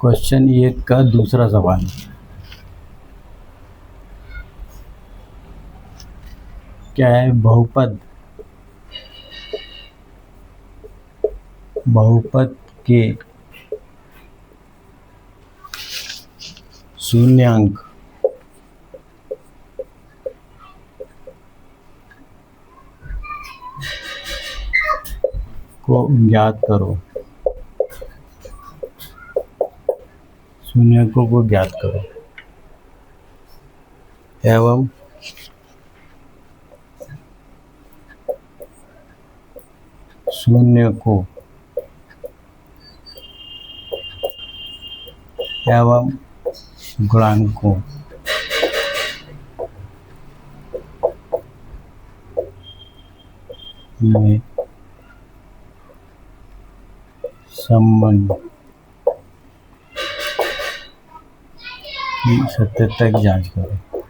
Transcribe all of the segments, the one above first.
Question 1 का दूसरा सवाल। क्या है? बहुपद के शून्यांक को ज्ञात करो। शून्यांकों को ज्ञात करो एवं शून्यकों एवं गुणांकों में संबंध की सत्यता की जांच करो।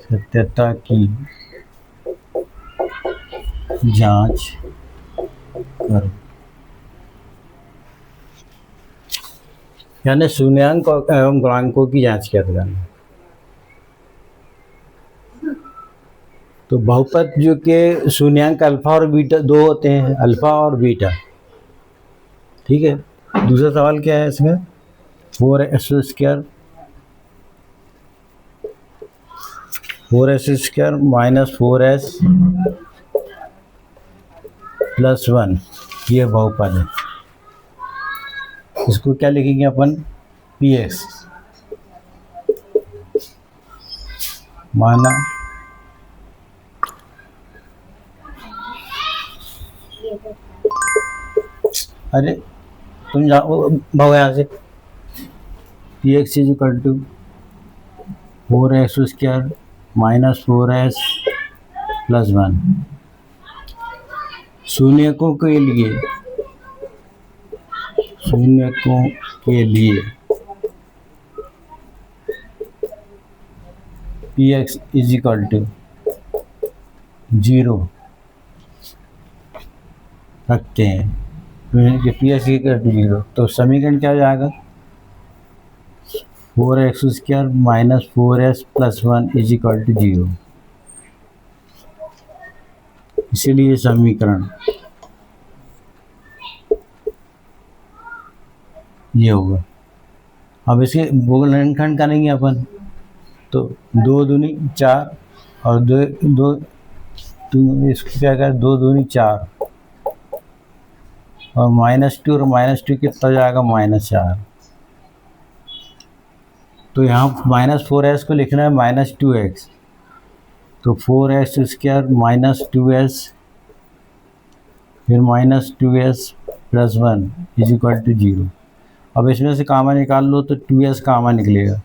सत्यता की जांच करो यानी शून्यांक एवं गुणांकों की जांच करना। तो बहुपद जो के शून्यांक अल्फा और बीटा दो होते हैं, अल्फा और बीटा। ठीक है। दूसरा सवाल क्या है इसमें? 4s² 4s² minus 4s plus 1 ये बहुपद है। इसको क्या लिखेंगे अपन? px माना अरे तुम जाओ भाव यहाँ से। px is equal to 4s² minus 4s plus 1। शून्यकों के लिए px इज इक्वल टू 0 रखते हैं। px इक्वल टू 0 तो समीकरण क्या हो जाएगा? 4x² minus 4s plus 1 is equal to 0। इसीलिए समीकरण ये होगा। अब इसके गुणनखंड करेंगे अपन तो 2 दूनी 4 और दो इसको क्या करें? 2 दूनी 4 और -2 और -2 कितना जाएगा? -4। तो यहाँ -4s को लिखना है -2x तो 4s² माइनस 2s फिर -2s plus 1 is equal to 0। अब इसमें से कामा निकाल लो तो 2s कामा निकलेगा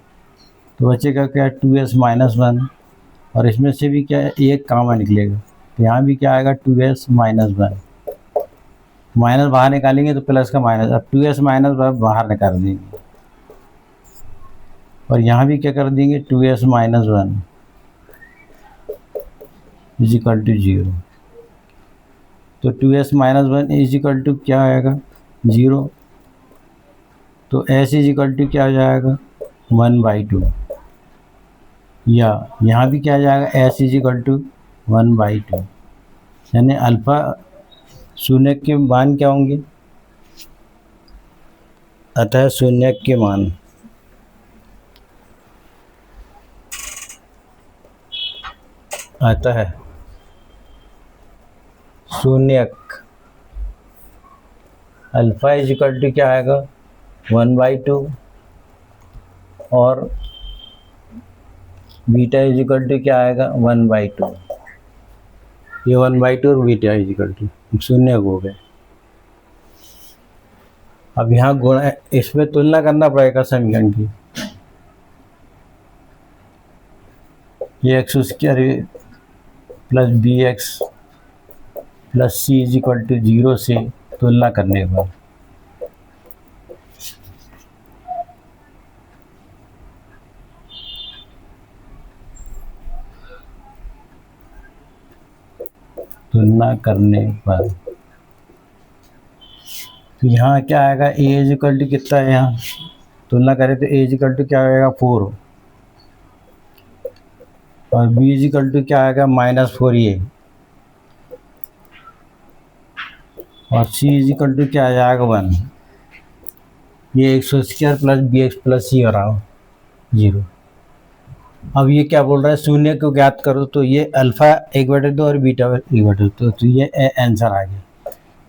तो बचेगा क्या? 2s माइनस 1 और इसमें से भी क्या है? 1 कामा निकलेगा तो यहाँ भी क्या आएगा? 2s minus 1। माइनस बाहर निकालेंगे तो प्लस का माइनस। अब 2s माइनस बाहर निकाल देंगे और यहाँ भी क्या कर देंगे? 2s minus 1 is equal to 0। तो 2s minus 1 is equal to क्या आएगा? 0। तो s इज इक्वल टू क्या हो जाएगा? 1/2 या यहाँ भी क्या आ जाएगा? s इज इक्वल टू 1/2 यानी अल्फा शून्य के मान क्या होंगे? अतः शून्य के मान शून्यक अल्फा इज इक्वल टू क्या आएगा? 1/2 और बीटा इज इक्वल टू क्या आएगा? 1/2। ये 1/2 और बीटा इज इक्वल टू शून्य हो गए। अब यहाँ गुण इसमें तुलना करना पड़ेगा समीकरण की। ये x² plus bx plus c is equal to 0 से तुलना करने के बाद तो यहाँ क्या आएगा? a इज इक्वल टू कितना है यहाँ? तुलना करें तो ए इजिकल टू क्या आएगा 4 और बी इजिकल टू क्या आएगा -4 ये, और सी इजिकल टू क्या आ जाएगा 1। ये x² plus B x plus C हो रहा हो 0। अब ये क्या बोल रहा है, शून्य को ज्ञात करो, तो ये अल्फा 1/2 और बीटा 1/2, तो ये आंसर आ गया।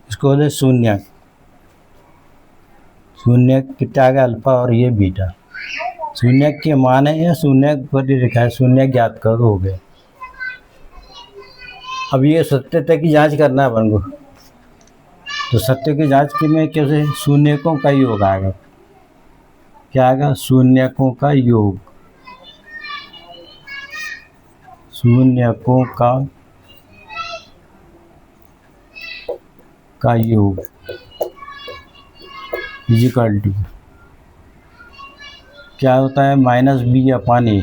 इसको बोले शून्य। शून्य कितना आ गया, अल्फा और ये बीटा। शून्य के मान है या शून्य पर लिखा है, शून्य ज्ञात करो हो गया। अब ये सत्यता की जांच करना है अपन को, तो सत्य की जांच के में कैसे, शून्यकों का योग आएगा। क्या आएगा, शून्यकों का योग। शून्यकों का योग इजिकल टू क्या होता है, -b/a।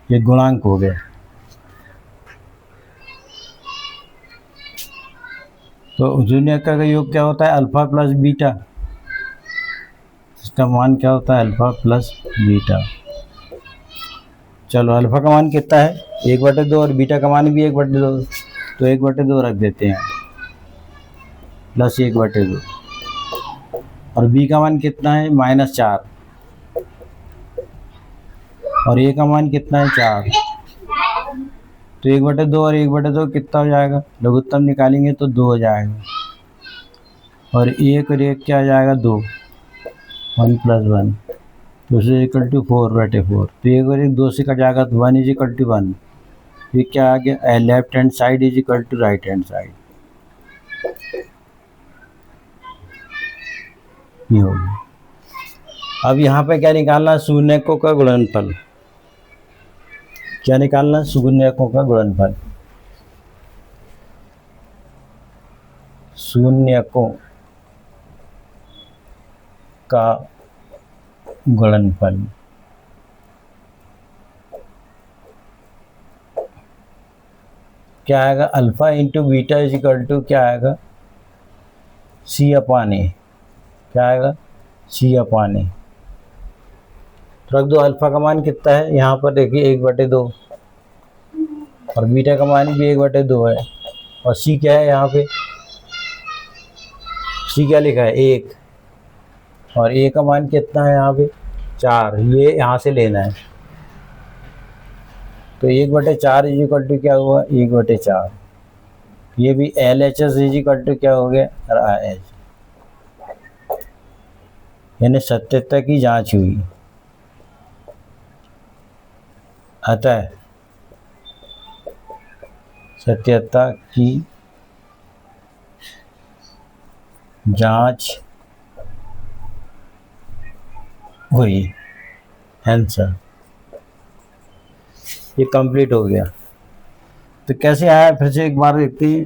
ये गुणांक हो गया। तो शून्यक का योग क्या होता है, अल्फा प्लस बीटा। इसका मान क्या होता है, अल्फा प्लस बीटा। चलो अल्फा का मान कितना है, 1/2 और बीटा का मान भी 1/2, तो 1/2 रख देते हैं प्लस 1/2। और बी का मान कितना है, -4, और ए का मान कितना है 4। तो 1/2 और 1/2 कितना हो जाएगा, लघुत्तम निकालेंगे तो 2 हो जाएगा, और 1 और 1 क्या आ जाएगा 2, 1 + 1, तो इज इक्वल टू 4/4। तो 1 और 1 2 से कट जाएगा, तो 1 = 1। ये क्या आ गया, left hand side is equal to right hand side. ये हो गया। अब यहाँ पे क्या निकालना, शून्यकों का गुणनफल। क्या निकालना, शून्यकों का गुणनफल। शून्यकों का गुणनफल। क्या आएगा, alpha into beta is equal to क्या आएगा, C/A। क्या आएगा, C/A। तो रख दो, अल्फा का मान कितना है, यहाँ पर देखिए 1/2, और बीटा का मान भी 1/2 है, और सी क्या है, यहाँ पे सी क्या लिखा है 1, और ए का मान कितना है यहाँ पे 4। ये यहाँ से लेना है, तो 1/4 इज इक्वल टू क्या हुआ, 1/4। ये भी LHS इज इक्वल टू क्या हो गया, RH। यानी सत्यता की जांच हुई। अतः सत्यता की जांच हुई, आंसर। ये कंप्लीट हो गया। तो कैसे आया, फिर से एक बार देखते हैं।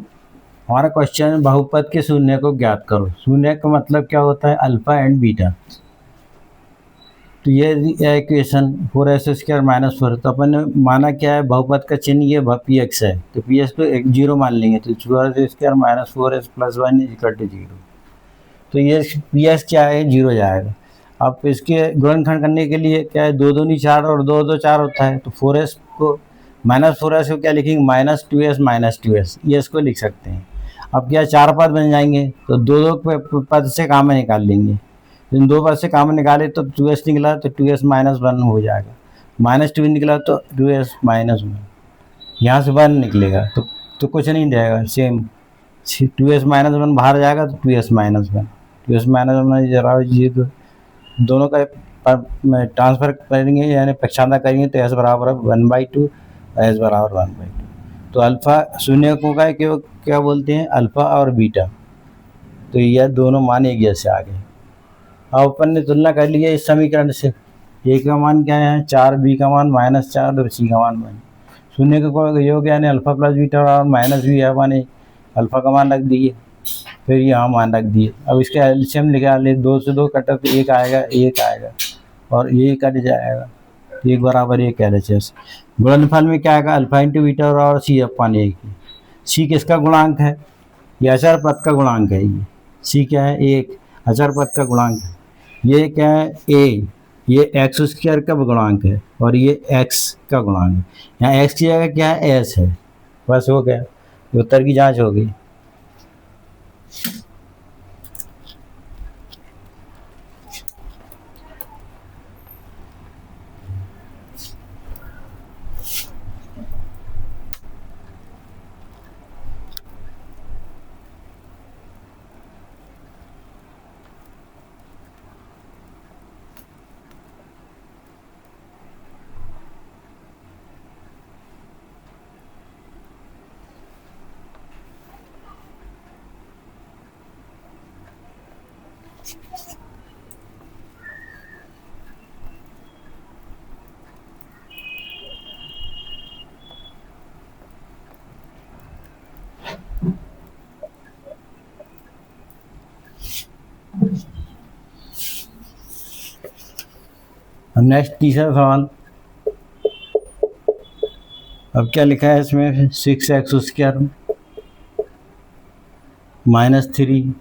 हमारा क्वेश्चन है, बहुपद के शून्य को ज्ञात करो। शून्य का मतलब क्या होता है, अल्फा एंड बीटा। तो ये इक्वेशन 4s² -4, तो अपन ने माना क्या है, बहुपद का चिन्ह ये px है, तो px को 0 मान लेंगे, तो 4s² -4s + 1 = 0। तो ये px क्या है, 0 जाएगा। अब इसके गुणनखंड करने के लिए क्या है, 2 दूनी 4 और 2 2 4 होता है, तो 4s को -4s को क्या लिखेंगे, -2s -2s, ये इसको लिख सकते हैं। अब क्या 4 पद बन जाएंगे, तो 2 पद से कामन निकाल लेंगे। इन 2 पद से कामन निकाले तो 2s निकला, तो 2s - 1 हो जाएगा। -2 निकला तो 2s - 1, यहाँ से 1 निकलेगा तो कुछ नहीं जाएगा, सेम 2s - 1 बाहर जाएगा, तो 2s - 1, 2s - 1 जरा ये दोनों का ट्रांसफर करेंगे, यानी पक्षांतर करेंगे, तो s = 1/2 और s = 1/2। तो अल्फा शून्यकों का क्या बोलते हैं, अल्फा और बीटा। तो यह दोनों मान एक जैसे आ गए। अब अपन ने तुलना कर लिया इस समीकरण से। ए का मान क्या है 4, बी का मान -4 और सी का मान 1। शून्य का योग यानी अल्फा प्लस बीटा और माइनस भी है, माने अल्फा का मान रख दिए, फिर यहाँ मान रख दिए। अब इसके एलसीएम निकाले, 2 से 2 कटा तो 1 आएगा, 1 आएगा, और ये कट जाएगा, 1 = 1 LHS। गुणनफल में क्या आएगा, अल्फा इंटू बीटा और C/A। सी किसका गुणांक है, ये अचर पद का गुणांक है। ये सी क्या है, 1 अचर पद का गुणांक है। ये क्या है ए, ये एक्स स्क्वायर का गुणांक है और ये एक्स का गुणांक है। यहाँ एक्स की जगह क्या है एस है, बस हो गया, उत्तर की जांच हो गई। अब नेक्स्ट तीसरा सवाल। अब क्या लिखा है इसमें, 6x स्क्वायर -3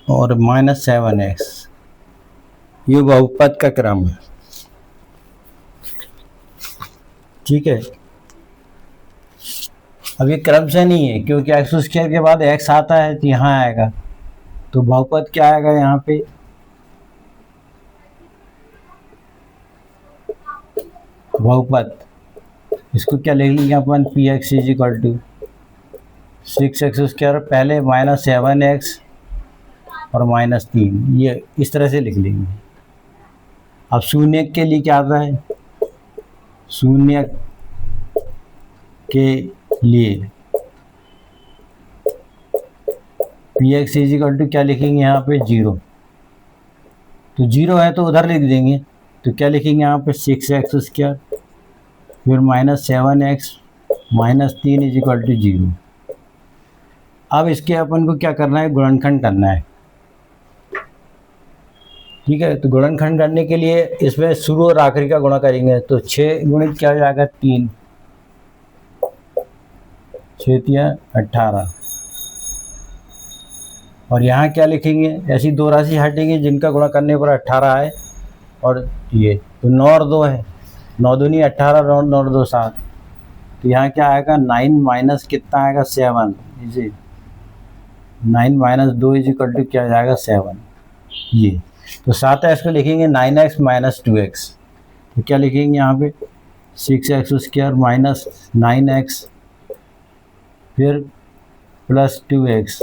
और -7x, ये बहुपद का क्रम है। ठीक है, अब ये क्रम से नहीं है क्योंकि एक्स स्क्वायर के बाद x आता है तो यहाँ आएगा, तो बहुपद क्या आएगा यहाँ पे, बहुपद, इसको क्या लिख लेंगे अपन, P x is equal to 6x square, पहले -7x और -3, ये इस तरह से लिख लेंगे। अब शून्य के लिए क्या आता है, शून्य के लिए p x is equal to क्या लिखेंगे यहाँ पे 0, तो 0 है तो उधर लिख देंगे, तो क्या लिखेंगे यहाँ पे 6x स्क्वायर फिर -7x -3 इज इक्वल टू 0। अब इसके अपन को क्या करना है, गुणनखंड करना है। ठीक है, तो गुणनखंड करने के लिए इसमें शुरू और आखिरी का गुणा करेंगे, तो 6 गुणित क्या हो जाएगा 3, 6 × 18, और यहाँ क्या लिखेंगे, ऐसी दो राशि हटेंगे जिनका गुणा करने पर 18 है, और ये तो 9 और 2 है, 9 दूनी 18, 9 9 2 7, तो यहाँ क्या आएगा 9 माइनस कितना आएगा 7, इसे 9 - 2 इज इक्वल टू क्या जाएगा 7, ये तो 7x को लिखेंगे 9x - 2x, तो क्या लिखेंगे यहाँ पे 6x स्क्वायर -9x फिर +2x,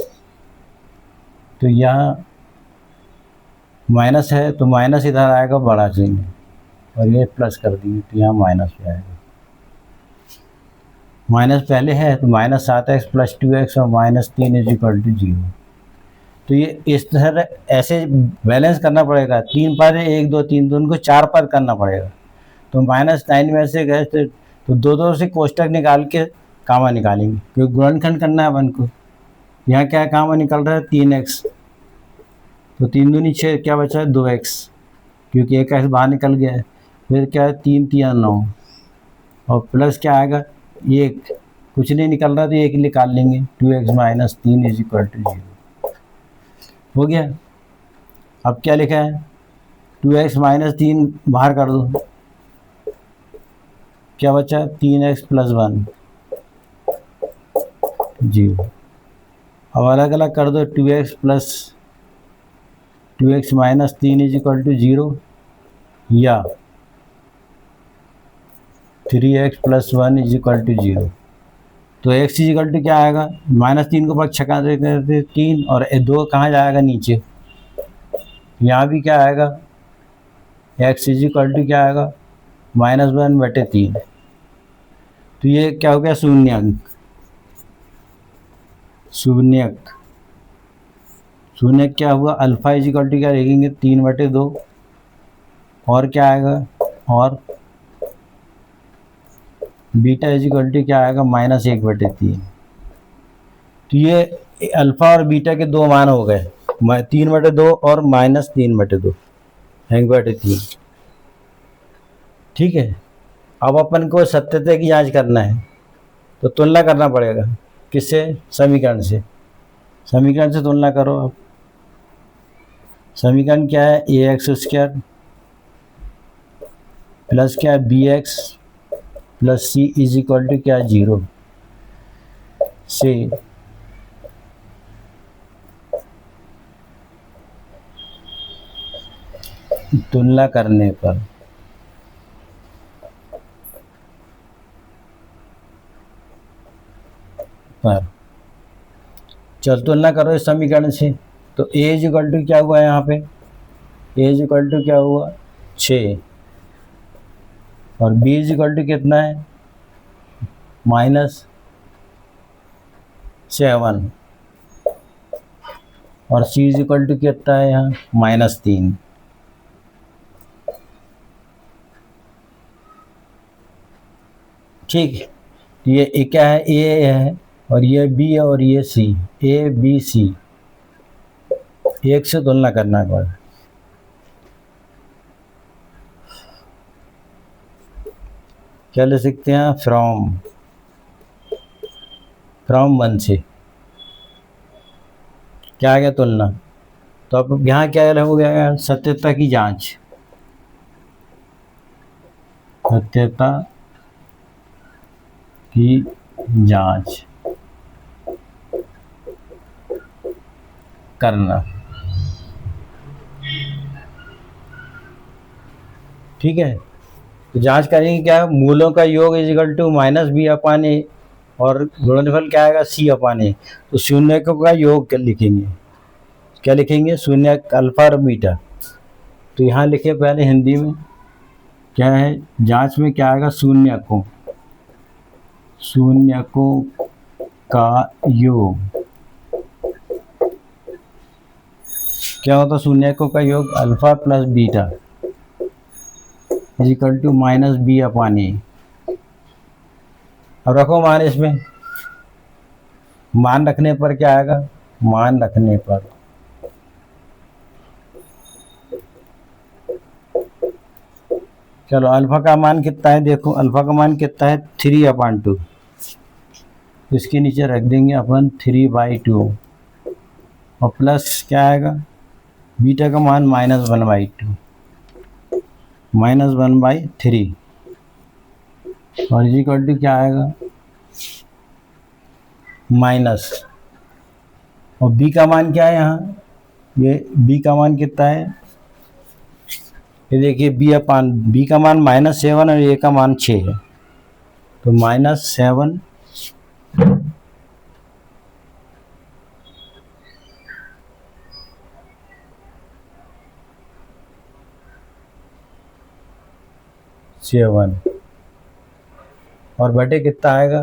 तो यहाँ माइनस है तो माइनस इधर आएगा बड़ा चिन्ह, और ये प्लस कर दिए तो यहाँ माइनस पे आएगा, माइनस पहले है तो -7x + 2x और -3 इज इक्वल टू 0। तो ये इस तरह ऐसे बैलेंस करना पड़ेगा, 3 पद है 1 2 3, तो उनको 4 पद करना पड़ेगा, तो -9 में से गए तो 2 से कोष्टक निकाल के कामा निकालेंगे क्योंकि गुणनखंड करना है अपन को। यहाँ क्या कामा निकल रहा है 3x, तो 3 दूनी 6, क्या बचा है 2x, क्योंकि एक x बाहर निकल गया है, फिर क्या है 3 × 3 = 9, और प्लस क्या आएगा 1, कुछ नहीं निकल रहा तो 1 निकाल लेंगे, 2x - 3 इज इक्वल टू 0, हो गया। अब क्या लिखा है 2x - 3 बाहर कर दो, क्या बचा 3x + 1 0, अब अलग अलग कर दो, 2x - 3 इज इक्वल टू 0 या 3x + 1 इज इक्वल टू 0, तो x इज इक्वल टू क्या आएगा, -3 को पक्ष छका देते 3, और 2 कहाँ जाएगा नीचे, यहाँ भी क्या आएगा x इज इक्वल टू क्या आएगा -1/3, तो ये क्या हो गया शून्यक, शून्यक क्या हुआ, अल्फा इज इक्वल टू क्या लिखेंगे 3/2, और क्या आएगा, और बीटा इज इक्वल टू क्या आएगा -1/3, तो ये अल्फा और बीटा के दो मान हो गए, 3/2 और -3/2, 1/3। ठीक है, अब अपन को सत्यता की जांच करना है, तो तुलना करना पड़ेगा किससे, समीकरण से, समीकरण से तुलना करो अब। समीकरण क्या है, ए एक्स स्क्वायर प्लस क्या है b x plus c is equal to क्या, 0 से तुलना करने पर चल तुलना करो इस समीकरण से। तो ए इज इक्वल टू क्या हुआ यहाँ पे, ए इज इक्वल टू क्या हुआ 6 और बी इज इक्वल टू कितना है -7 और सी इज इक्वल टू कितना है यहाँ -3। ठीक, ये क्या है, ए है और ये बी है और ये सी, ए बी सी, एक से तुलना करना पड़ा। क्या ले सकते हैं, फ्रॉम 1 से क्या आ गया तुलना। तो अब यहाँ क्या हो गया, सत्यता की जांच, सत्यता की जांच करना। ठीक है, तो जांच करेंगे क्या, मूलों का योग इज इक्वल टू -b/a और गुणनफल क्या आएगा c/a। तो शून्यकों का योग लिखेंगे, क्या लिखेंगे, शून्य अल्फा और बीटा। तो यहाँ लिखे पहले हिंदी में क्या है, जांच में क्या आएगा, शून्यकों का योग। क्या होता है शून्यकों का योग, alpha plus beta is equal to -b/a। अब रखो मान, इसमें मान रखने पर क्या आएगा, मान रखने पर चलो अल्फा का मान कितना है, देखो अल्फा का मान कितना है 3/2। इसके नीचे रख देंगे अपन 3/2 और प्लस क्या आएगा, बीटा का मान -1/2, -1/3 और इज इक्वल टू क्या आएगा माइनस। और बी का मान क्या है यहाँ, ये बी का मान कितना है, ये देखिए बी का मान -7 और ए का मान 6 है। तो -7 7 और बटे कितना आएगा,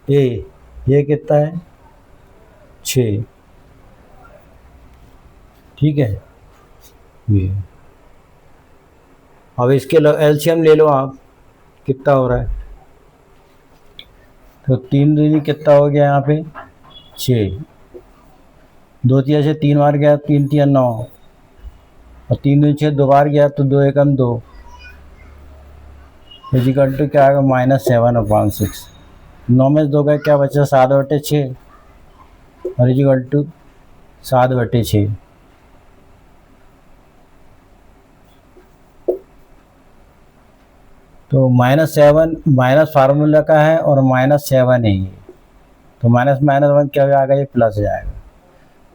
ये कितना है 6। ठीक है, ये अब इसके एलसीएम ले लो आप, कितना हो रहा है, तो 3 दूनी कितना हो गया यहाँ पे 6, 2 तिया से 3 बार गया, 3 तिया 9 और 3 दूनी 6, 2 बार गया तो 2 एकम 2 इजिकल टू क्या आएगा -7/6। 9 में 2 का क्या बचा 7/6 और इजिकल टू 7/6। तो -7 माइनस फार्मूला का है और -7 है ये, तो -1 क्या हो जाएगा, ये प्लस हो जाएगा।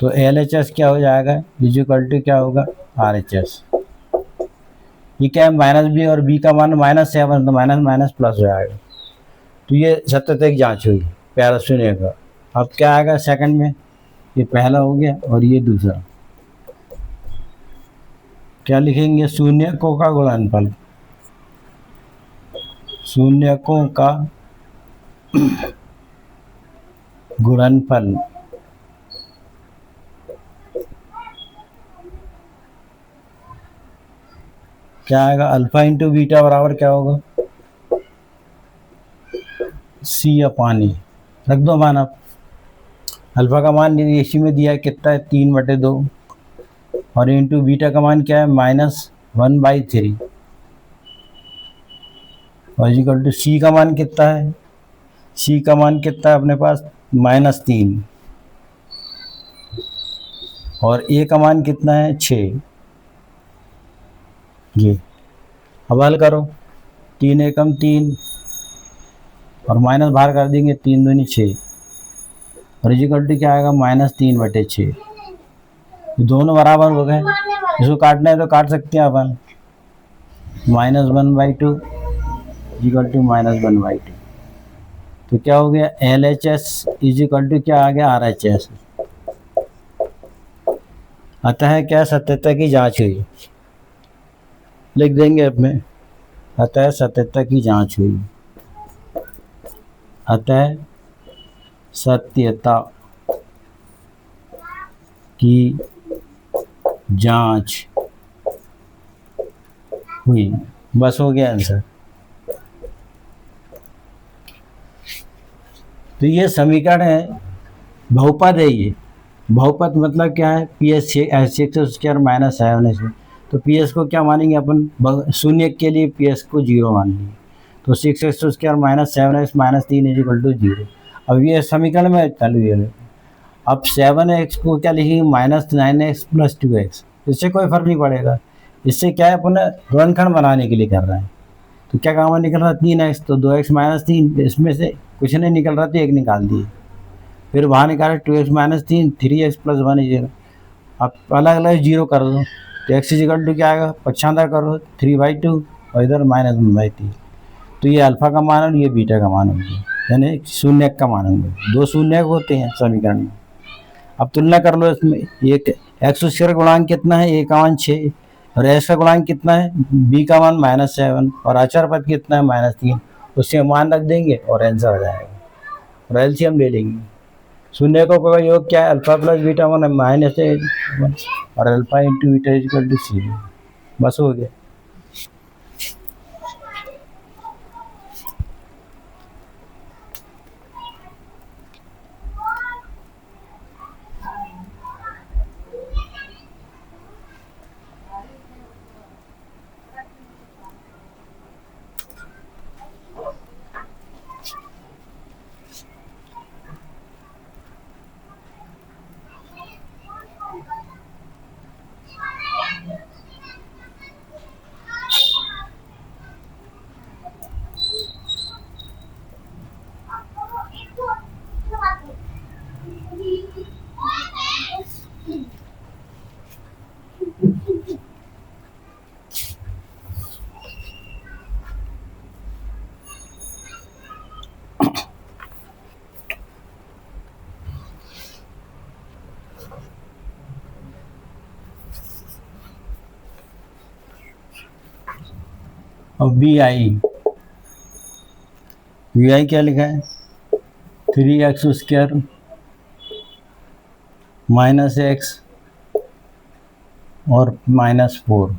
तो LHS क्या हो जाएगा, इजिकल टू क्या होगा RHS। ये क्या है -b और b का मान -7, तो माइनस प्लस हो जाएगा। तो ये सत्यता की जांच हुई प्यारा सुनिए का। अब क्या आएगा सेकंड में, ये पहला हो गया और ये दूसरा, क्या लिखेंगे, शून्यकों का गुणनफल, शून्यकों का गुणनफल क्या आएगा, अल्फा इंटू बीटा बराबर क्या होगा c/a। रख दो मान आप, अल्फा का मान इसी में दिया है कितना है 3/2 और इंटू बीटा का मान क्या है -1/3 और इक्वल टू सी का मान कितना है, सी का मान कितना है अपने पास -3 और ए का मान कितना है 6 जी। अब हल करो, 3 एकम 3 और माइनस बाहर कर देंगे, 3 दूनी 6 और इजिकल टू क्या आएगा -3/6। दोनों बराबर हो गए, इसको काटना है तो काट सकते हैं अपन, -1/2 इजिकल टू -1/2। तो क्या हो गया LHS इजिकल टू क्या आ गया RHS। अतः क्या सत्यता की जांच हुई, लिख देंगे अपने, अतः सत्यता की जांच हुई, अतः सत्यता की जांच हुई। बस हो गया आंसर। तो ये समीकरण है, बहुपद है ये। बहुपद मतलब क्या है, PS6 माइनस 7 तो PS को क्या मानेंगे अपन, शून्य के लिए PS को 0 मान लेंगे। तो 6x² minus 7x minus 3 is equal to 0। अब ये समीकरण में चालू है। अब 7x को क्या लिखेंगे -9x प्लस 2x, इससे कोई फर्क नहीं पड़ेगा। इससे क्या है, अपन गुणनखंड बनाने के लिए कर रहे हैं। तो क्या काम निकल रहा है 3x, तो 2x माइनस 3, इसमें से कुछ नहीं निकल रहा तो एक निकाल दिए। फिर बाहर निकाले 2x माइनस 3, 3x प्लस 1 0। अब अलग अलग 0 कर दो तो x इजिकल टू क्या आएगा, पक्षांतर करो 3/2 और इधर -1/3। तो ये अल्फा का मान और ये बीटा का मान होंगे, यानी शून्य का मान होंगे। दो शून्य होते हैं समीकरण में। अब तुलना कर लो इसमें, एक x² का गुणांक कितना है, a का मान 6 और s का गुणांक कितना है, b का मान -7 और अचर पद कितना है -3। उससे मान रख देंगे और आंसर आ जाएगा और एलसीएम ले लेंगे। शून्य का योग क्या है, अल्फा प्लस बीटा -1 और alpha into beta equal to 0। बस हो गया। अब वी आई क्या लिखा है, 3x² -x और -4,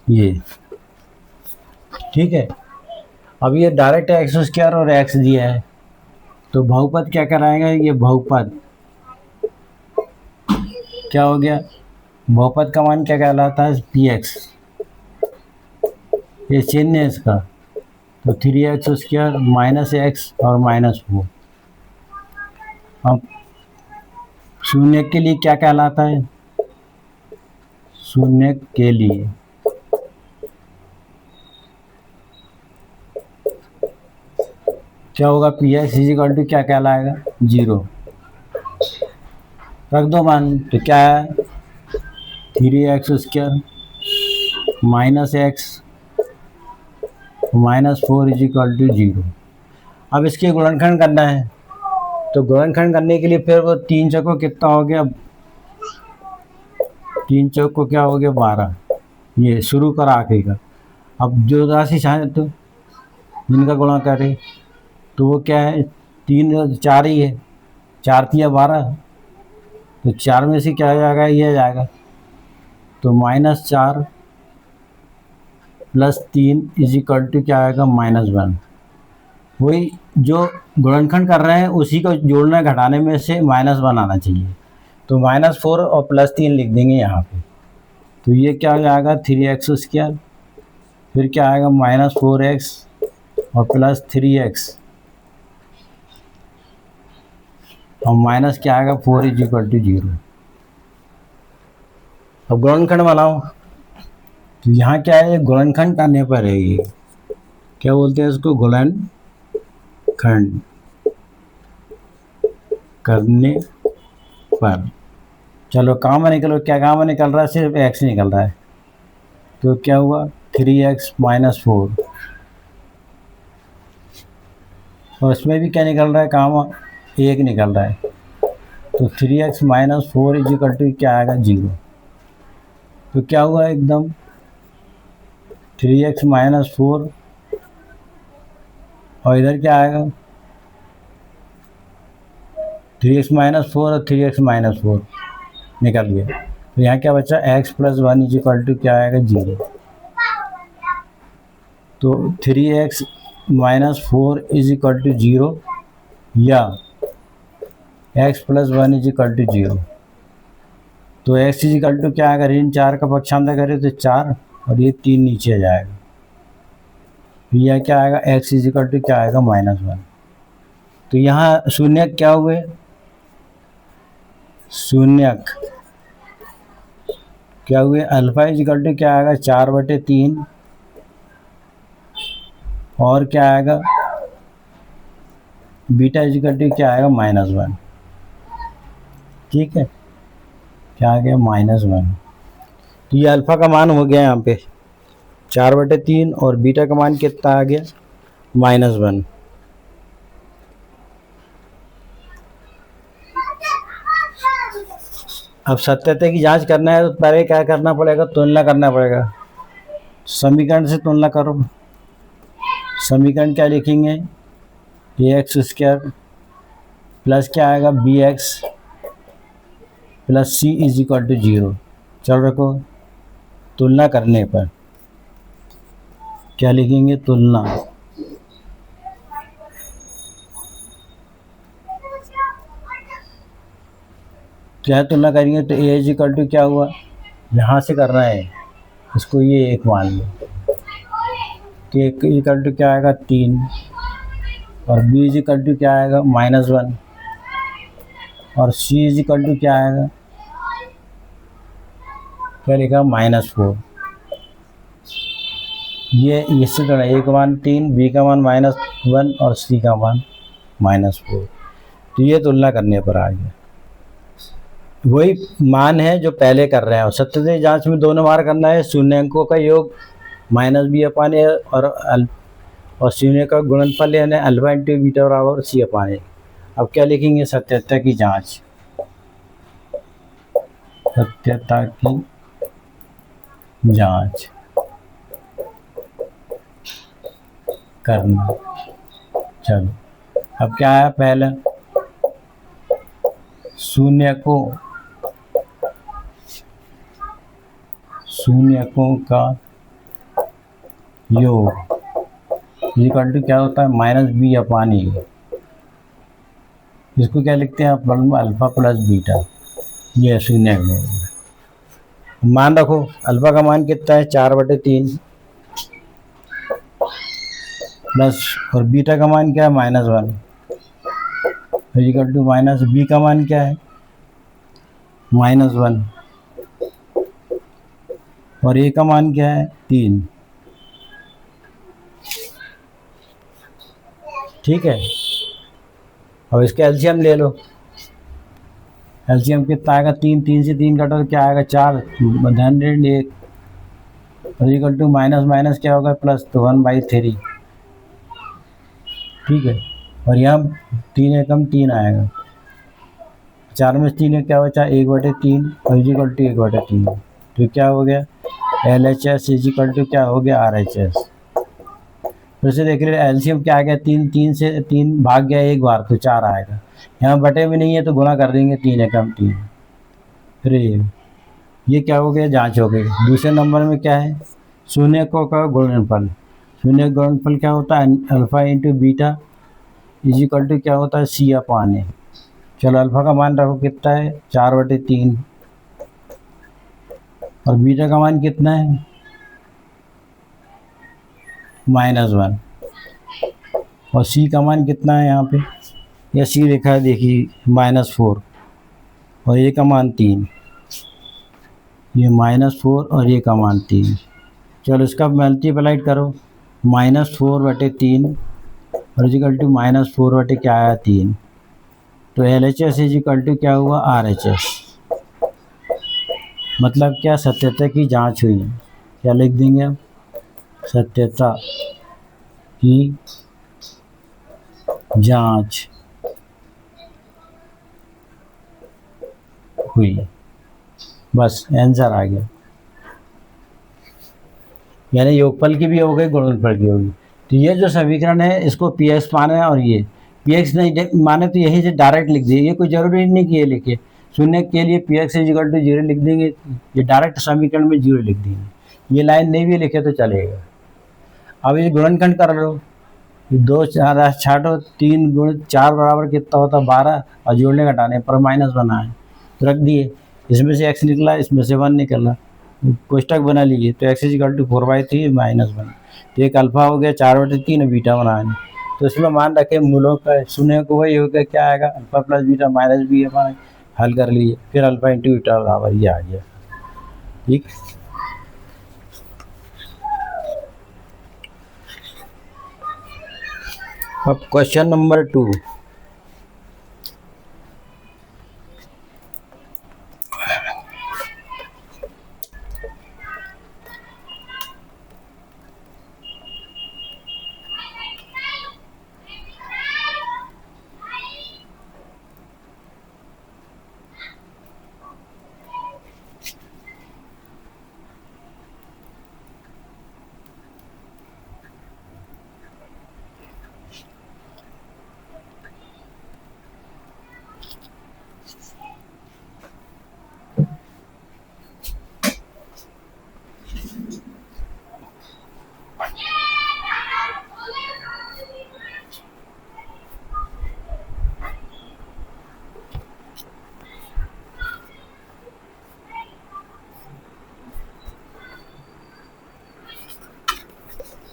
ये ठीक है। अब ये डायरेक्ट x² और x दिया है, तो बहुपद क्या कराएगा, ये बहुपद क्या हो गया, बहुपद का मान क्या कहलाता है px, ये चिन्ह है इसका। तो 3x² -x और -4। अब शून्य के लिए क्या कहलाता है, शून्य के लिए क्या होगा, px इजिकल टू क्या कहलाएगा 0। रख दो मान, तो क्या है 3x² -x -4 इजिकल टू 0। अब इसके गुणनखंड करना है, तो गुणनखंड करने के लिए फिर वो 3 चौको कितना हो गया, 3 चौको क्या हो गया 12, ये शुरू कर आखिरी का। अब जो राशि चाहे तो जिनका गुणा करे तो वो क्या है, 3 4 ही है, 4 3 12, तो 4 में से क्या आ जाएगा, ये आ जाएगा। तो -4 + 3 इजिकल टू क्या आएगा -1। वही जो गुणनखंड कर रहे हैं उसी को जोड़ना घटाने में से -1 आना चाहिए। तो -4 और +3 लिख देंगे यहाँ पे। तो ये क्या हो जाएगा 3x², फिर क्या आएगा -4x और +3x और माइनस क्या आएगा 4 इजिकल टू 0। अब गुणनखंड बनाओ, तो यहाँ क्या है, गुणनखंड करने पर है, ये क्या बोलते हैं इसको, गुणनखंड करने पर। चलो काम निकलो, क्या काम निकल रहा है, सिर्फ एक्स निकल रहा है, तो क्या हुआ 3x माइनस 4, और इसमें भी क्या निकल रहा है, काम 1 निकल रहा है, तो 3x minus 4 is equal to क्या आएगा 0। तो क्या हुआ एकदम 3x माइनस 4, और इधर क्या आएगा 3x माइनस 4 और 3x माइनस 4 निकल गया, तो यहाँ क्या बचा x plus 1 is equal to क्या आएगा 0। तो 3x minus 4 is equal to 0 या x plus 1 is equal to 0। तो x इज इक्वल टू क्या आएगा, ऋण 4 का पक्षांतर करें तो 4, और ये 3 नीचे आ जाएगा, तो यह क्या आएगा x इज इक्वल टू क्या आएगा -1। तो यहाँ शून्यक क्या हुए, शून्यक क्या हुए, अल्फा इज इक्वल टू क्या आएगा 4/3, और क्या आएगा बीटा इज इक्वल टू क्या आएगा -1। ठीक है, क्या आ गया -1। तो ये अल्फा का मान हो गया यहाँ पे 4/3, और बीटा का मान कितना आ गया -1। अब सत्यता की जांच करना है तो पहले क्या करना पड़ेगा, तुलना करना पड़ेगा। समीकरण से तुलना करो। समीकरण क्या लिखेंगे, ax² प्लस क्या आएगा bx plus c is equal to 0। चलो रखो, तुलना करने पर क्या लिखेंगे, तुलना क्या तुलना करेंगे, तो a इज इक्वल टू क्या हुआ, यहाँ से करना है इसको, ये 1 मान लो, तो a इक्वल टू क्या आएगा 3, और b इज इक्वल टू क्या आएगा -1, और c इज इक्वल टू क्या आएगा, क्या लिखा -4। ये इससे थोड़ा a का मान 3, b का मान -1 और c का मान -4। तो ये तुलना करने पर आ गया, वही मान है जो पहले कर रहे हैं। और सत्यता जांच में दोनों बार करना है, शून्य अंकों का योग -b/a और शून्य का गुणनफल यानी अल्फा इंटू बीटा बराबर c/a। अब क्या लिखेंगे, सत्यता की जांच, सत्यता की जांच करना। चलो अब क्या है, पहले शून्यकों का योग इक्वल टू क्या होता है -b/a। इसको क्या लिखते हैं आप, अल्फा प्लस बीटा, ये शून्य मान रखो। अल्फा का मान कितना है 4/3 प्लस, और बीटा का मान क्या है -1 इक्वल टू माइनस, बी का मान क्या है -1, और ए का मान क्या है 3। ठीक है, अब इसका एलसीएम ले लो। एलसीएम कितना आएगा, 3 से 3 कटा तो क्या आएगा 4, 101, और इक्वल टू माइनस क्या होगा प्लस, तो 1/3। ठीक है, और यहाँ 3 एकम 3 आएगा, 4 में 3 क्या बचा 1/3, और इक्वल टू 1/3। तो क्या हो गया LHS इज इक्वल टू क्या हो गया RHS। फिर से देख रहे एलसीएम क्या आ गया, 3 से 3 भाग गया एक बार तो 4 आएगा। यहाँ बटे में नहीं है तो गुणा कर देंगे, 3 एकम 3। फिर ये क्या हो गया, जांच हो गई। दूसरे नंबर में क्या है, शून्यकों का गुणनफल। शून्य गुणनफल क्या होता है, alpha into beta is equal to क्या होता है c/a। चलो अल्फा का मान रखो कितना है 4/3, और बीटा का मान कितना है -1, और सी का मान कितना है यहाँ पे, या सी लिखा है देखिए -4, और ए का मान 3। ये -4 और ये का मान 3। चलो इसका मल्टीप्लाइड करो, -4/3 और इजिकल टू -4 क्या आया 3। तो LHS इजिकल टू क्या हुआ RHS। मतलब क्या, सत्यता की जांच हुई। क्या लिख देंगे हम, सत्यता की जांच हुई, बस आंसर आ गया। यानी योगफल की भी हो गई, गुणनफल की होगी। तो ये जो समीकरण है इसको पीएक्स माने और ये पीएक्स नहीं माने तो यही से डायरेक्ट लिख दिए, ये कोई जरूरी नहीं कि ये लिखे। शून्य के लिए पीएक्स इक्वल टू 0 लिख देंगे, ये डायरेक्ट समीकरण में 0 लिख देंगे। ये लाइन नहीं भी लिखे तो चलेगा। अब ये गुणनखंड कर लो, 2 4 छाटो, 3 गुण 4 बराबर कितना होता 12 और जोड़ने घटाने पर माइनस बना है तो रख दिए। इसमें से x निकला, इसमें से 1 निकला, कोष्टक बना लीजिए। तो x इक्वल टू 4/3 -1। तो एक अल्फा हो गया 4/3 और बीटा बना है। तो इसमें मान रखे मूलों का शून्य को वही हो गया, क्या आएगा alpha plus beta minus b हमारे हल कर लीजिए। फिर अल्फा इंटू बीटा बराबर ये आ गया। ठीक, अब क्वेश्चन नंबर 2।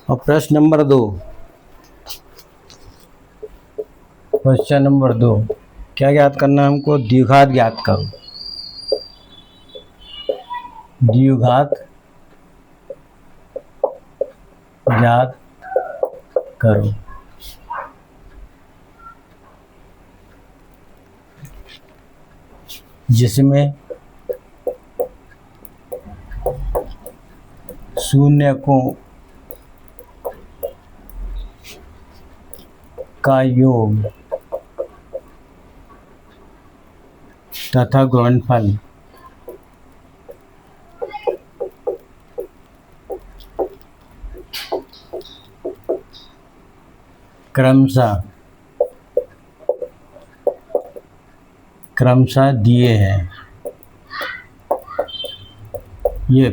और प्रश्न नंबर 2, क्वेश्चन नंबर 2 क्या ज्ञात करना है हमको, द्विघात ज्ञात करो। द्विघात ज्ञात करो। जिसमें शून्य को का योग तथा गुणनफल क्रमशः दिए हैं। ये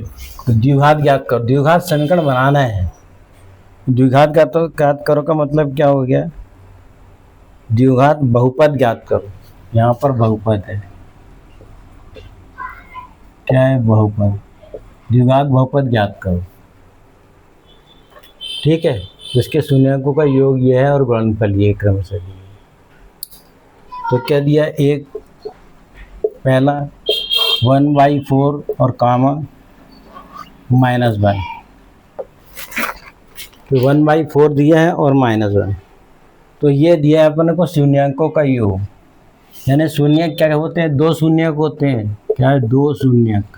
द्विघात ज्ञात करो, द्विघात समीकरण बनाना है। द्विघात ज्ञात करो का मतलब क्या हो गया, द्विघात बहुपद ज्ञात करो। यहाँ पर बहुपद है, क्या है बहुपद, द्विघात बहुपद ज्ञात करो। ठीक है, इसके शून्यकों का योग ये है और गुणनफल ये क्रमशः दिए। तो क्या दिया, एक पहला 1/4 और कामा -1। तो 1/4 दिया है और -1। तो ये दिया है अपन को शून्यकों का योग। यानी शून्यक क्या होते हैं, 2 शून्यक होते हैं। क्या है, 2 शून्यक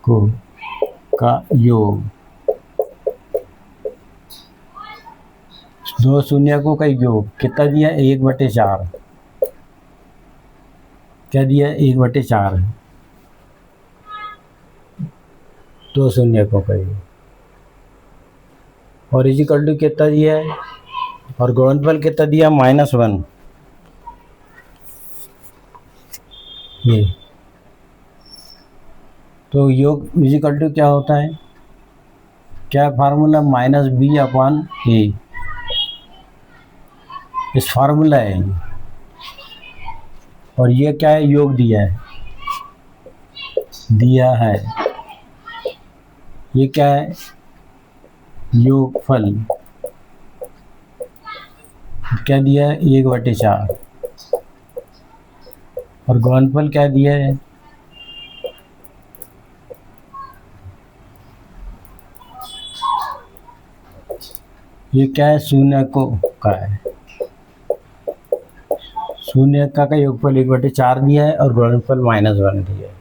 को का योग। 2 शून्यकों का योग कितना दिया, 1/4। क्या दिया, 1/4 है 2 शून्यकों का योग। और इजिकल टू कितना दिया है, और गुणनफल कितना दिया, -1। ये तो योग इजिकल टू क्या होता है, क्या फार्मूला, -b/a। इस फार्मूला है। और ये क्या है, योग दिया है। ये क्या है, योगफल। क्या दिया है, 1/4। और गुणनफल क्या दिया है, ये क्या है, शून्य को का है, शून्य का योगफल 1/4 दिया है और गुणनफल -1 दिया है,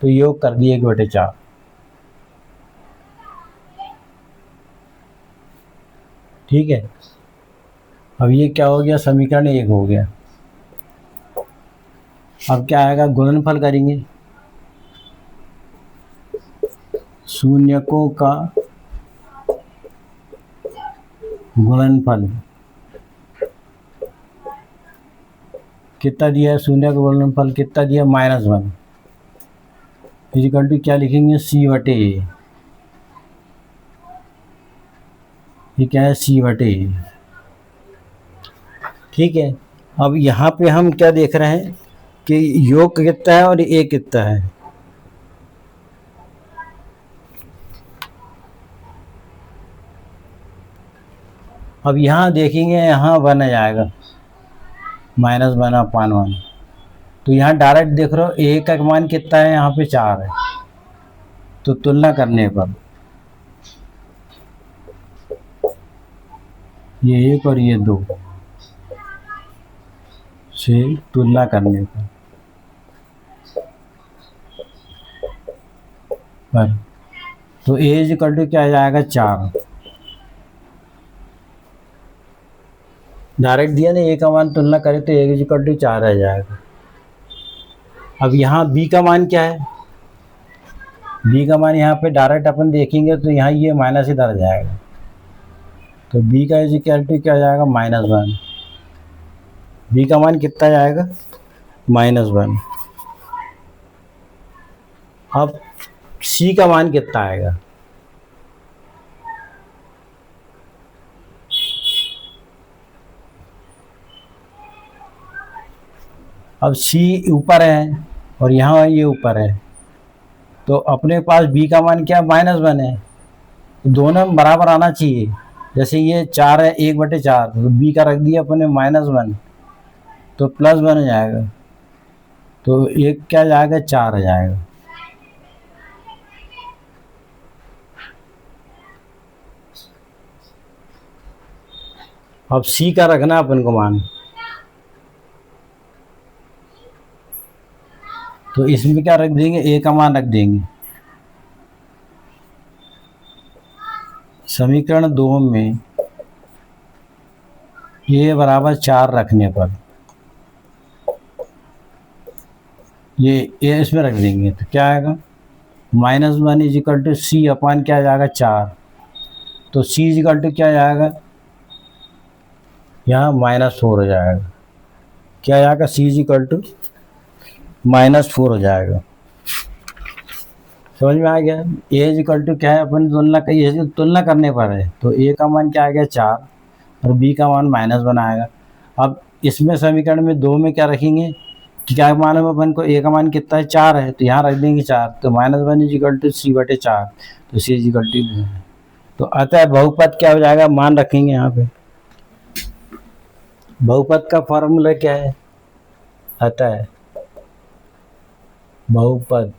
तो योग कर दिया 1/4। ठीक है, अब ये क्या हो गया, समीकरण 1 हो गया। अब क्या आएगा, गुणनफल करेंगे, शून्यकों का गुणनफल कितना दिया है, शून्य का गुणनफल कितना दिया, -1 इक्वल टू क्या लिखेंगे, C/A। ये क्या है, C/A। ठीक है, अब यहाँ पे हम क्या देख रहे हैं कि योग कितना है और A कितना है। अब यहाँ देखेंगे, यहाँ 1 आ जाएगा, -1/1। तो यहाँ डायरेक्ट देख रहे हो A का मान कितना है, यहाँ पे 4 है, तो तुलना करने पर ये 1 और ये 2 से तुलना करने पर तो A इक्वल टू क्या आ जाएगा, 4। डायरेक्ट दिया ना, A का मान तुलना करें तो A इक्वल टू 4 आ जाएगा। अब यहाँ B का मान क्या है, B का मान यहाँ पे डायरेक्ट अपन देखेंगे तो यहाँ ये माइनस इधर आ जाएगा, तो B का इक्वल टू क्या आ जाएगा, -1। B का मान कितना जाएगा, -1। अब C का मान कितना आएगा, अब C ऊपर है और यहाँ ये ऊपर है, तो अपने पास B का मान क्या, -1 है, तो दोनों बराबर आना चाहिए। जैसे ये 4 है, 1/4, तो B का रख दिया अपने -1, तो +1 हो जाएगा, तो ये क्या जाएगा, 4 आ जाएगा। अब C का रखना अपन को मान, तो इसमें क्या रख देंगे, A का मान रख देंगे। समीकरण 2 में A बराबर 4 रखने पर ये A इसमें रख देंगे, तो क्या आएगा, -1 इक्वल टू C अपान क्या जाएगा, 4। तो C इक्वल टू क्या जाएगा, यहाँ -4 हो जाएगा, क्या जाएगा, C इक्वल टू -4 हो जाएगा। समझ में आ गया, A इक्वल टू क्या है, अपन तुलना करने पर है, तो A का मान क्या आ गया, 4 और B का मान -1 आएगा। अब इसमें समीकरण में 2 में क्या रखेंगे कि क्या मालूम अपन को, A का मान कितना है, 4 है, तो यहाँ रख देंगे 4, तो -1 इक्वल टू C/4, तो C इक्वल टू, तो अतः बहुपद क्या हो जाएगा, मान रखेंगे यहाँ पे। बहुपद का फॉर्मूला क्या है, अतः बहुपद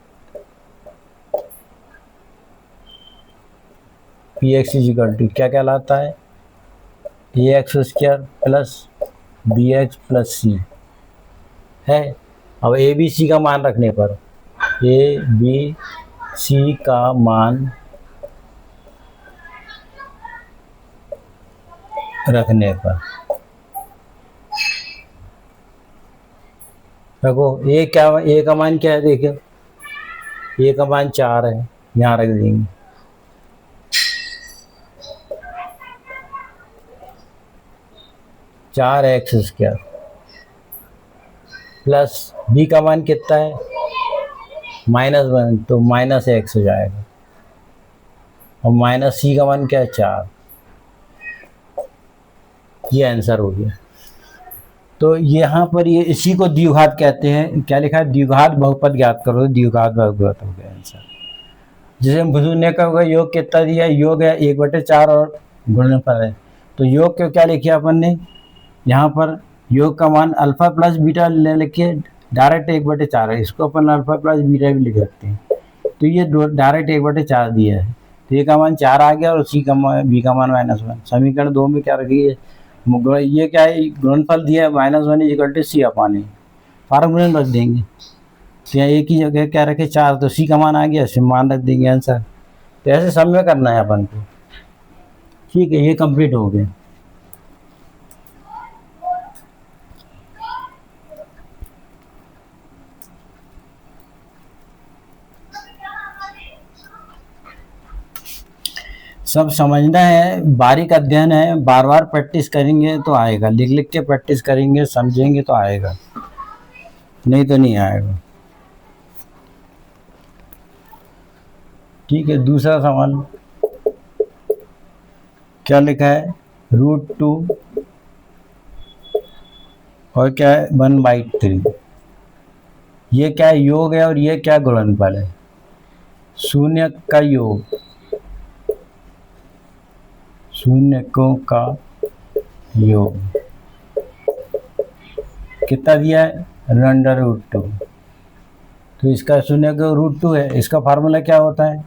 Px इक्वल टू क्या कहलाता है, ax² plus bx plus c है। अब a b c का मान रखने पर, a b c का मान रखने पर देखो a का मान क्या है, देखो a का मान 4 है, यहाँ रख देंगे, (4x² प्लस b का मान कितना है, -1, तो -x हो जाएगा, और माइनस c का मान क्या है, 4। ये आंसर हो गया। तो यहाँ पर ये इसी को द्विघात कहते हैं, क्या लिखा है, द्विघात बहुपद ज्ञात करो, द्विघात बहुपद हो गया आंसर। जैसे शून्य का होगा, योग कितना दिया है, योग है 1/4 और गुणनफल है, तो योग को क्या लिखा अपन ने, यहाँ पर योग का मान अल्फा प्लस बीटा ले लिखिए, डायरेक्ट 1/4 है, इसको अपन अल्फा प्लस बीटा भी लिख सकते हैं। तो ये डायरेक्ट 1/4 दिया है, तो ए का मान 4 आ गया और सी का मान बी का मान -1। समीकरण 2 में क्या रखिए, ये क्या है, गुणनफल दिया है -1 equal to c upon a, formula रख देंगे। तो यहाँ ए की जगह क्या रखे 4, तो सी का मान आ गया, इसमें मान रख देंगे आंसर। तो ऐसे सब में करना है अपन को। ठीक है, ये कंप्लीट हो गया। सब समझना है, बारीक अध्ययन है, बार बार प्रैक्टिस करेंगे तो आएगा, लिख लिख के प्रैक्टिस करेंगे, समझेंगे तो आएगा, नहीं तो नहीं आएगा। ठीक है, दूसरा सवाल क्या लिखा है, √2 और क्या है 1/3। ये क्या है, योग है, और ये क्या गुणनफल है, शून्य का योग, शून्यकों का योग। कितना दिया है, √2। तो इसका शून्य का √2 है, इसका फार्मूला क्या होता है,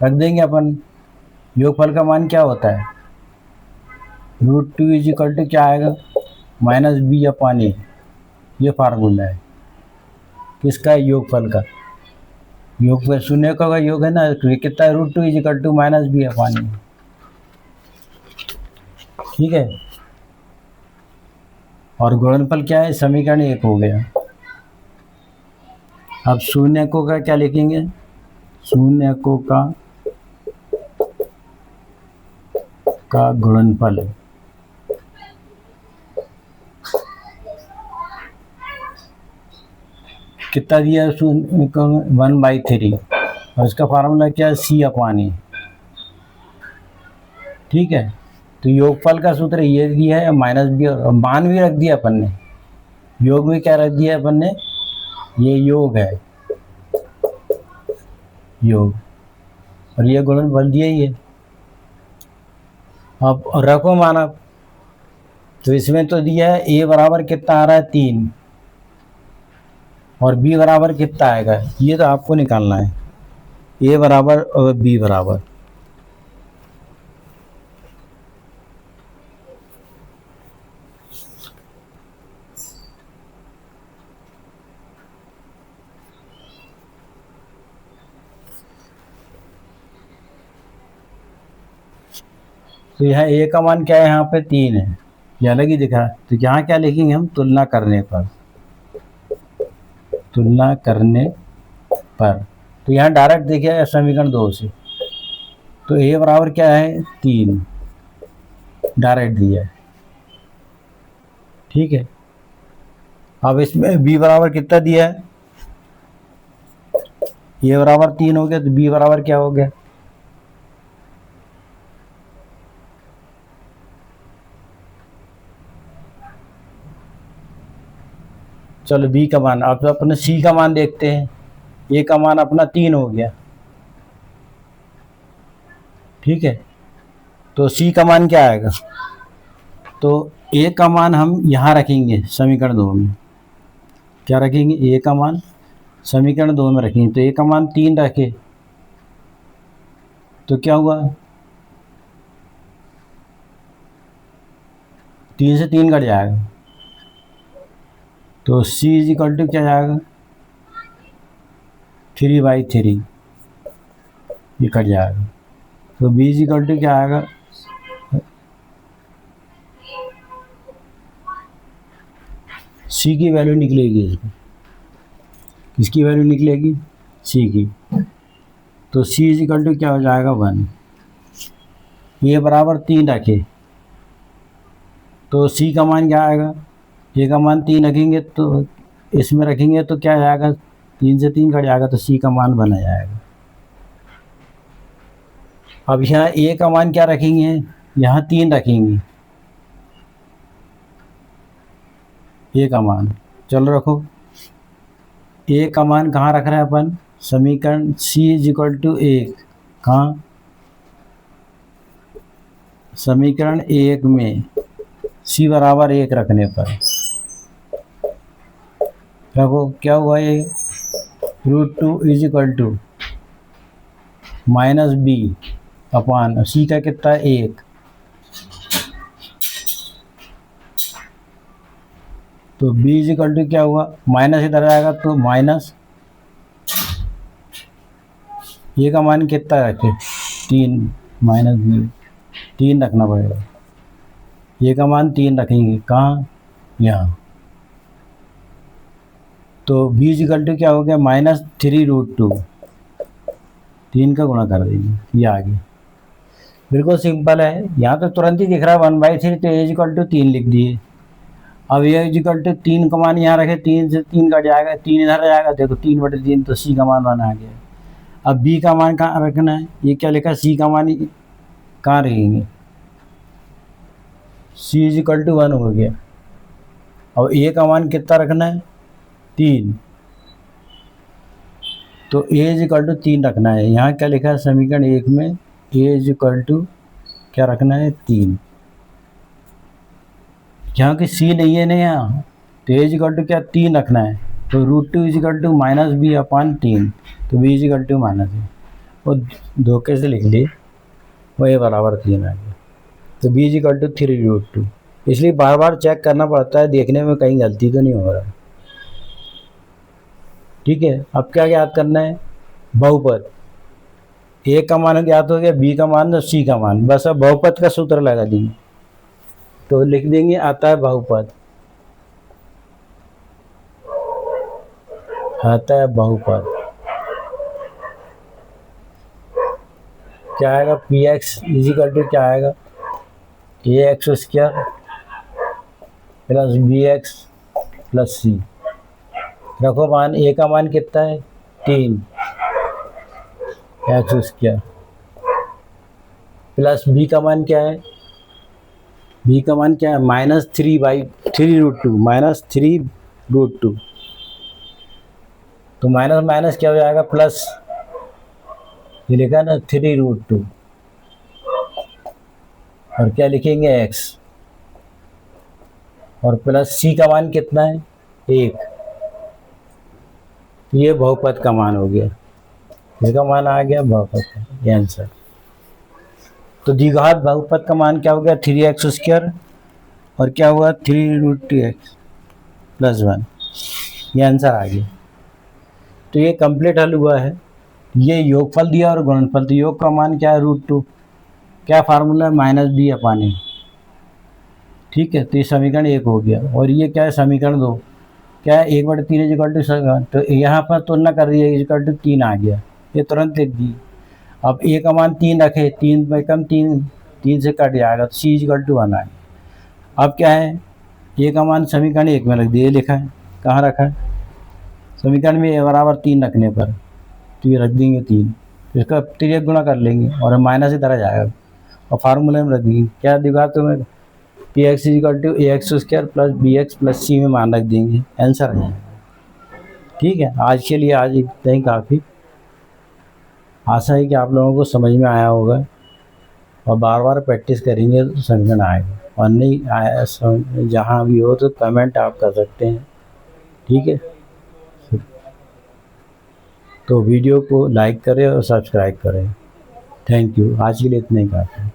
रख देंगे अपन। योगफल का मान क्या होता है, √2 इज इक्वल टू क्या आएगा, -b अपॉन ए। ये फार्मूला है किसका, योगफल का। योगफल शून्य का योग है ना, तो ये कितना है, √2 is equal to -b upon A. ठीक है, और गुणनफल क्या है, समीकरण 1 हो गया। अब शून्य को का क्या लिखेंगे, शून्य को का गुणनफल। कितना दिया है, शून्य को 1/3, और इसका फार्मूला क्या है, सी अपॉन ए। ठीक है, तो योगफल का सूत्र ये दिया है, -b, और मान भी रख दिया अपन ने, योग में क्या रख दिया अपन ने, ये योग है, योग, और ये गुणनफल दिया ही है। अब रखो माना, तो इसमें तो दिया है a बराबर कितना आ रहा है 3, और b बराबर कितना आएगा, ये तो आपको निकालना है, a बराबर और b बराबर। तो यहाँ a का मान क्या है, यहाँ पे 3 है, ये अलग ही दिख रहा है। तो यहाँ क्या लिखेंगे हम, तुलना करने पर, तुलना करने पर। तो यहाँ डायरेक्ट देखिए समीकरण 2 से, तो a बराबर क्या है 3, डायरेक्ट दिया है। ठीक है, अब इसमें b बराबर कितना दिया है, a बराबर 3 हो गया, तो b बराबर क्या हो गया, चलो b का मान, अब अपने c का मान देखते हैं। a का मान अपना 3 हो गया। ठीक है, तो c का मान क्या आएगा, तो a का मान हम यहाँ रखेंगे समीकरण 2 में। क्या रखेंगे, a का मान समीकरण 2 में रखेंगे, तो a का मान 3 रखे, तो क्या हुआ, 3 से 3 कट जाएगा, तो c इज इक्वल टू क्या जाएगा, 3/3, ये कट जाएगा। तो b इज इक्वल टू क्या आएगा, c की वैल्यू निकलेगी इसमें, किसकी वैल्यू निकलेगी, c की। तो c इज इक्वल टू क्या हो जाएगा 1। a बराबर 3 रखे, तो c का मान क्या आएगा, a का मान 3 रखेंगे, तो इसमें रखेंगे तो क्या जाएगा, 3 से 3 कट जाएगा, तो c का मान बना जाएगा। अब यहाँ a का मान क्या रखेंगे, यहाँ 3 रखेंगे, a का मान, चलो रखो, a का मान कहाँ रख रहे हैं अपन, समीकरण c इज इक्वल टू 1, कहाँ, समीकरण 1 में c बराबर 1 रखने पर, देखो क्या हुआ ये, √2 is equal to minus B upon C का कितना है 1, तो बी इज इक्वल टू क्या हुआ, माइनस इधर आएगा तो माइनस ये का मान कितना रखे 3, माइनस बी 3 रखना पड़ेगा, ये का मान 3 रखेंगे कहाँ, यहाँ। तो बी इज इक्वल टू क्या हो गया, -3√2, 3 का गुणा कर देंगे, ये आ गया। बिल्कुल सिंपल है, यहाँ तो तुरंत ही दिख रहा है 1/3, तो ए इज इक्वल टू 3 लिख दिए। अब ए इज इक्वल टू 3 का मान यहाँ रखे, 3 से 3 कट जाएगा, 3 इधर जाएगा, देखो 3/3, तो सी का मान 1 आ गया। अब बी का मान कहाँ रखना है, ये क्या लिखा, सी का मान कहाँ रखेंगे, सी इज इक्वल टू 1 हो गया। और ए का मान कितना रखना है 3, तो ए इज इक्वल टू 3 रखना है। यहाँ क्या लिखा है समीकरण 1 में, ए इज इक्वल टू क्या रखना है 3, यहाँ की सी नहीं है ना यहाँ, तो ए इज इक्वल टू क्या 3 रखना है, तो √2 is equal to minus B upon 3, तो B is equal to minus है, और धोखे से लिख लिए, वही बराबर 3 आ गया। तो बी इज इक्वल टू 3√2, इसलिए बार बार चेक करना पड़ता है, देखने में कहीं गलती तो नहीं हो रहा है। ठीक है, अब क्या याद करना है, बहुपद, ए का मान ज्ञात हो गया, बी का मान और सी का मान, बस अब बहुपद का सूत्र लगा देंगे, तो लिख देंगे आता है बहुपद, आता है बहुपद, क्या आएगा P x is equal to क्या आएगा, A X square plus B x plus C. रखो मान, ए का मान कितना है 3 एक्स स्क्वायर, प्लस बी का मान क्या है, बी का मान क्या है -3/3√2, -3√2, तो माइनस माइनस क्या हो जाएगा प्लस, ये लिखा ना 3√2, और क्या लिखेंगे x, और प्लस सी का मान कितना है 1, ये बहुपद का मान हो गया, ये का मान आ गया बहुपद का, ये आंसर। तो द्विघात बहुपद का मान क्या हो गया 3x², और क्या हुआ 3√2x + 1, ये आंसर आ गया। तो ये कंप्लीट हल हुआ है। ये योगफल दिया और गुणनफल, तो योग का मान क्या है √2, क्या फार्मूला है -b अपान a। ठीक है, तो ये समीकरण 1 हो गया, और ये क्या है समीकरण 2, क्या है 1/3 इज इक्वल टू 7, तो यहाँ पर तुलना कर दिया इज इक्वल टू 3 आ गया, ये तुरंत लिख दी। अब ए का मान 3 रखे, 3 में कम 3 से कट जाएगा, तो सी इज इक्वल टू 1 आए। अब क्या है, ए का मान समीकरण 1 में रख दिया, लिखा है कहाँ रखा है समीकरण में, ए बराबर 3 रखने पर, तो ये रख देंगे 3, तो इसका तिर्यक गुणा कर लेंगे और माइनस इधर आ जाएगा, और फार्मूले में रख देंगे क्या दिखा, तो मैं P x is equal to ax² plus B x plus C में मान रख देंगे, आंसर आ जाएगा। ठीक है, आज के लिए आज इतना ही काफ़ी। आशा है कि आप लोगों को समझ में आया होगा, और बार बार प्रैक्टिस करेंगे तो समझ में आएगा, और नहीं आया जहाँ भी हो तो कमेंट आप कर सकते हैं। ठीक है, तो वीडियो को लाइक करें और सब्सक्राइब करें। थैंक यू, आज के लिए इतना ही काफ़ी।